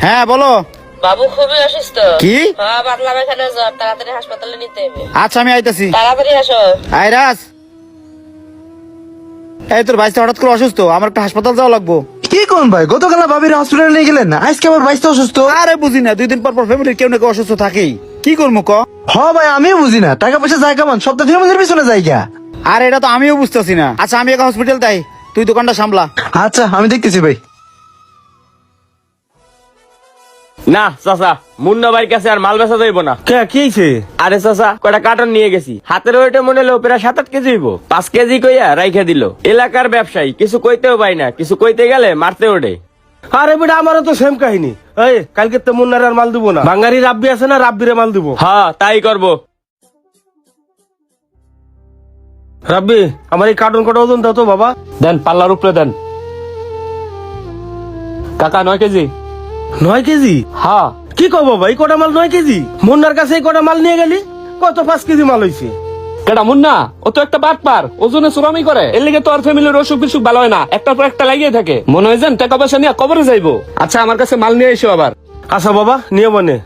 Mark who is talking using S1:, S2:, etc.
S1: হ্যাঁ বলো।
S2: বাবু খুবই অসুস্থ।
S1: কি?
S2: হ্যাঁ, পাতলা পায়খানা জ্বর, তাড়াতাড়ি হাসপাতালে নিতে হবে।
S1: আচ্ছা আমি আইতাছি।
S2: তাড়াতাড়ি আসো।
S1: আইরাস, এই তোর ভাইটা হঠাৎ করে অসুস্থ, আমার একটা হাসপাতাল যাওয়া লাগবো।
S3: কি কোন ভাই, গতকাল ভাবির হসপিটালে নিয়ে গেলেন না, আজকে আবার ভাইস্তা অসুস্থ।
S1: আরে বুঝি না, 2 দিন পর পর ফ্যামিলির কেউ না কেউ অসুস্থ থাকেই, কি করবো ক?
S3: হ ভাই, আমিও বুঝি না, টাকা পয়সা যায় কামান, সপ্তাহ ফ্যামিলির পিছনে যাইগা।
S1: আর এটা তো আমিও বুঝতেছি না। আচ্ছা আমি একটা হসপিটাল তাই, তুই দোকানটা সামলা।
S3: আচ্ছা আমি দেখতেছি ভাই।
S4: না চাচা, মুন্না ভাইয়ের কাছে আর মাল বেচা যাইব না।
S5: কে কি হইছে?
S4: আরে চাচা, কয়টা কার্টন নিয়ে গেছি, হাতের ওইটা মনে হলো প্রায় 7-8 কেজি হইব। 5 কেজি কইয়া রাইখা দিল। এলাকার ব্যবসায়ী, কিছু কইতেও পাই না, কিছু কইতে গেলে মারতে ওঠে।
S5: আরে বেটা, আমারও তো সেম কাহিনী। এই কালকে তো মুন্নার আর মাল দিব না, বাঙালি রাব্বি আছে না, রাব্বিরে মাল দিব।
S4: হ্যাঁ তাই করব।
S5: রাব্বি, আমার এই কার্টন কটা ওজন দাও তো বাবা।
S6: দেন, পাল্লার উপরে দেন। কাকা 9 কেজি।
S5: 9 কেজি?
S6: হ্যাঁ।
S5: কি কব বাবা, এই কটা মাল 9 কেজি? মুন্নার কাছে এই কটা মাল নিয়ে গেলি, কত 5 কেজি মাল হইছে।
S6: কেডা মুন্না? ও তো একটা বাটপার, ওজনে চুরামি করে। এর লিগে তো আর ফ্যামিলির অসুখ বিসুখ ভালো হয় না, একটার পর একটা লাগিয়ে থাকে। মনে হয় যেন টাকা পয়সা নিয়ে কবরে যাইবো। আচ্ছা আমার কাছে মাল নিয়ে এসো আবার।
S5: আচ্ছা বাবা, নিয়ে মনে।